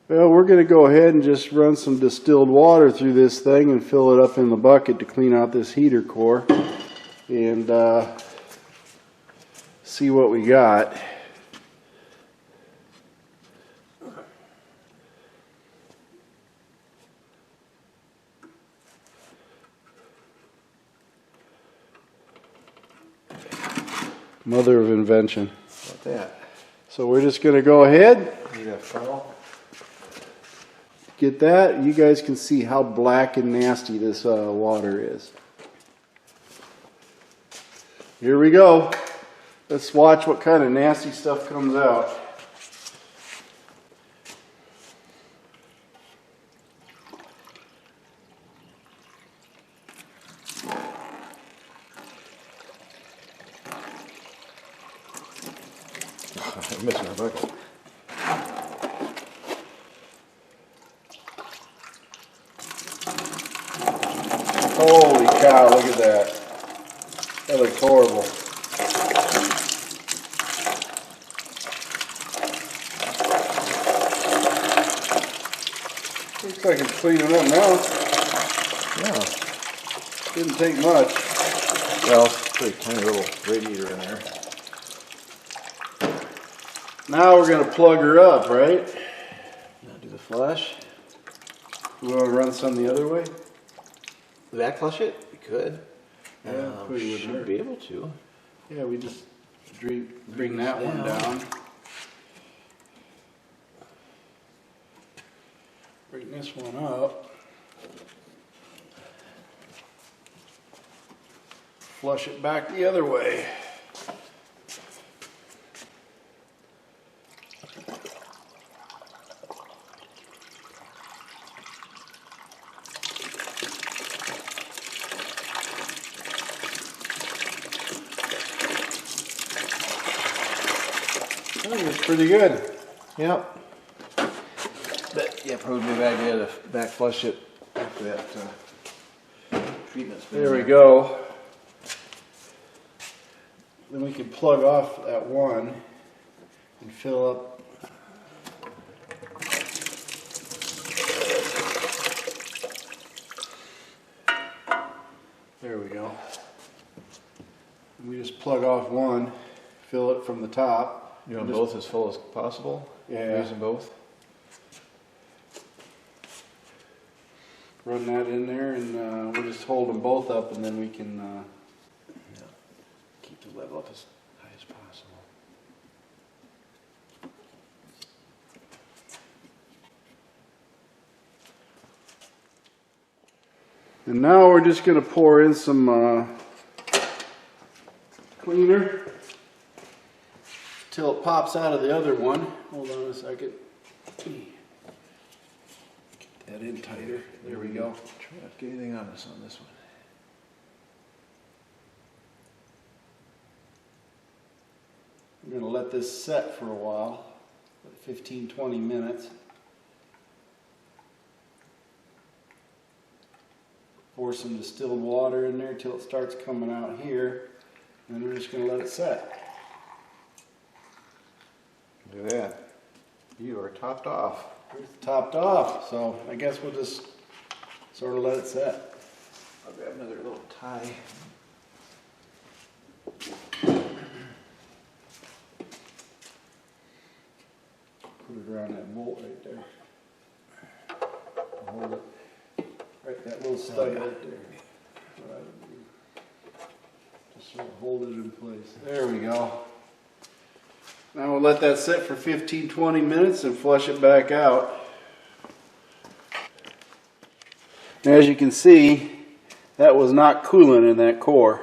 Well, we're going to go ahead and just run some distilled water through this thing and fill it up in the bucket to clean out this heater core and see what we got. Mother of invention. Like that. So we're just going to go ahead. Need a funnel. Get that. You guys can see how black and nasty this water is. Here we go. Let's watch what kind of nasty stuff comes out. I'm missing our bucket. Holy cow, look at that. That looks horrible. Looks like it's cleaning up now. Yeah. Didn't take much. Well, it's a pretty tiny little radiator in there. Now we're going to plug her up, right? Now do the flush. We want to run some the other way? Back flush it? We could. Yeah, We should be able to. Yeah, we just bring that one down. Bring this one up. Flush it back the other way. That's pretty good. Yep. But yeah, probably be a bad idea to back flush it after that treatment's been There we go. Then we can plug off that one and fill up. There we go. And we just plug off one, fill it from the top. You want both as full as possible? Yeah. Using both? Run that in there, and we'll just hold them both up, and then we can Keep the level up as high as possible. And now we're just going to pour in some cleaner till it pops out of the other one. Hold on a second. Get that in tighter. There we go. Try not to get anything on us on this one. I'm going to let this set for a while, 15-20 minutes. Pour some distilled water in there till it starts coming out here, and then we're just going to let it set. Do that. You are topped off. It's topped off, so I guess we'll just sort of let it set. I'll grab another little tie. Put it around that bolt right there. Hold it. Right, that little stud right there. Just sort of hold it in place. There we go. Now we'll let that sit for 15-20 minutes and flush it back out. As you can see, that was not coolant in that core.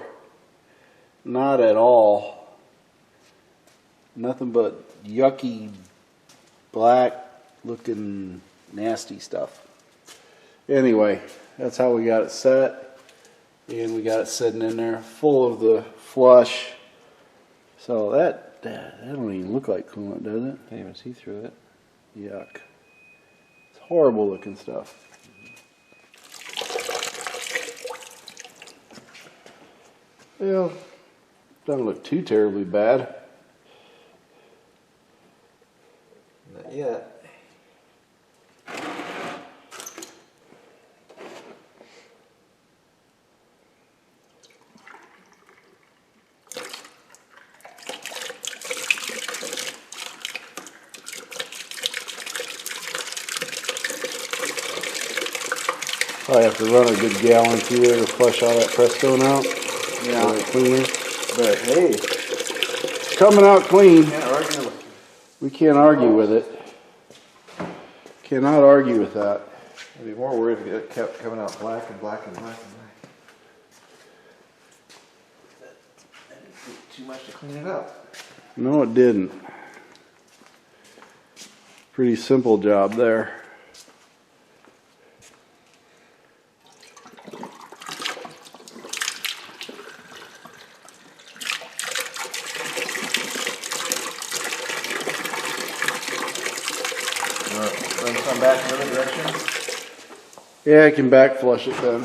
Not at all. Nothing but yucky, black looking nasty stuff. Anyway, that's how we got it set. And we got it sitting in there full of the flush. So that don't even look like coolant, does it? Can't even see through it. Yuck. It's horrible looking stuff. Well, doesn't look too terribly bad. Not yet. Probably have to run a good gallon through there to flush all that Prestone out. Yeah. All that cleaner. But hey, It's coming out clean. can't argue. We can't argue with it. Cannot argue with that. I'd be more worried if it kept coming out black and black and black and black. That didn't take too much to clean it up. No, it didn't. Pretty simple job there. Run some back in the other direction. Yeah, I can back flush it then.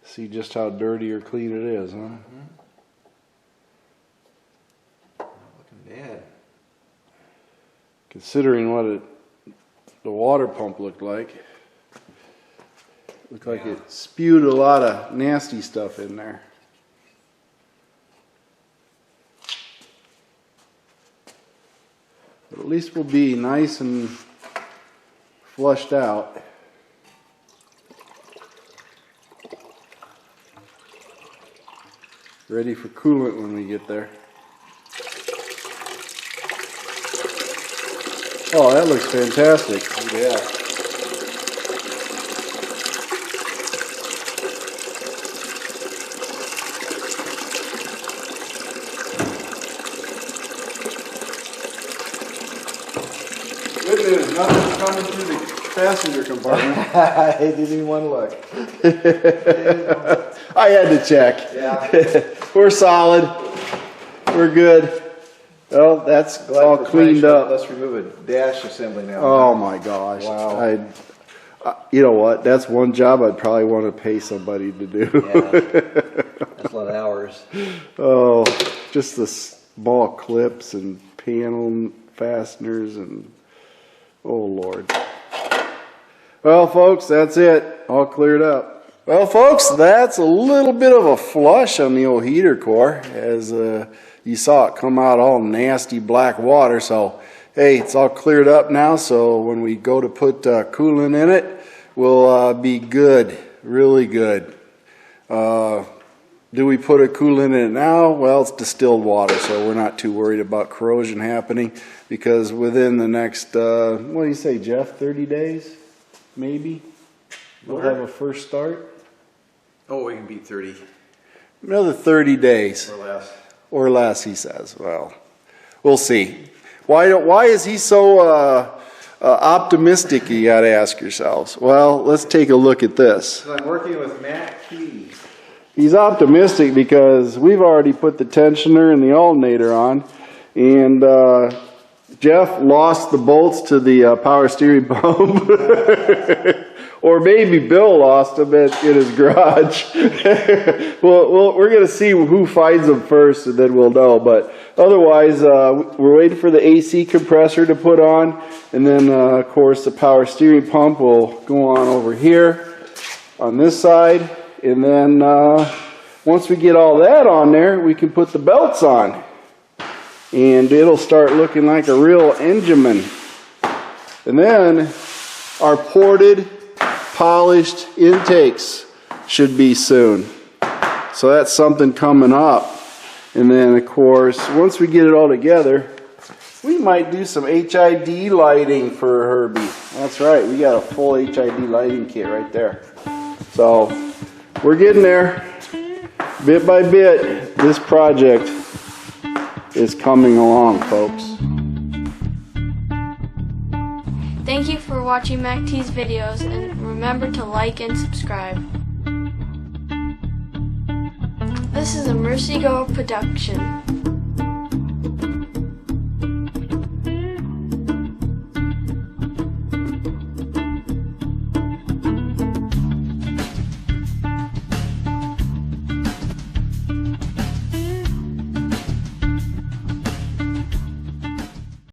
See just how dirty or clean it is, huh? Looking bad. Considering what the water pump looked like. Looked like Yeah. it spewed a lot of nasty stuff in there. But at least we'll be nice and flushed out. Ready for coolant when we get there. Oh, that looks fantastic. Yeah. Good news, nothing's coming through the passenger compartment. I didn't even want to look. I had to check. Yeah. We're solid. We're good. Well, that's all cleaned up. Let's remove a dash assembly now. Oh my gosh. Wow. You know what? That's one job I'd probably want to pay somebody to do. Yeah. That's a lot of hours. Oh, just the small clips and panel fasteners and oh Lord. Well, folks, that's it. All cleared up. Well, folks, that's a little bit of a flush on the old heater core, as you saw it come out all nasty black water. So, hey, it's all cleared up now. So when we go to put coolant in it, we'll be good, really good. Do we put a coolant in it now? Well, it's distilled water, so we're not too worried about corrosion happening, because within the next, what do you say, Jeff, 30 days, maybe? We'll have a first start. Oh, we can beat 30 Another 30 days. or less. Or less, he says. Well, we'll see. Why is he so optimistic, you got to ask yourselves? Well, let's take a look at this. So I'm working with Matt Key. He's optimistic because we've already put the tensioner and the alternator on, and Jeff lost the bolts to the power steering pump. Or maybe Bill lost them in his garage. Well, we're going to see who finds them first, and then we'll know. But otherwise, we're waiting for the AC compressor to put on. And then, of course, the power steering pump will go on over here on this side. And then once we get all that on there, we can put the belts on. And it'll start looking like a real engine. And then our ported, polished intakes should be soon. So that's something coming up. And then, of course, once we get it all together, we might do some HID lighting for Herbie. That's right, we got a full HID lighting kit right there. So we're getting there. Bit by bit, this project is coming along, folks. Thank you for watching MACT's videos, and remember to like and subscribe. This is a Mercy Go production.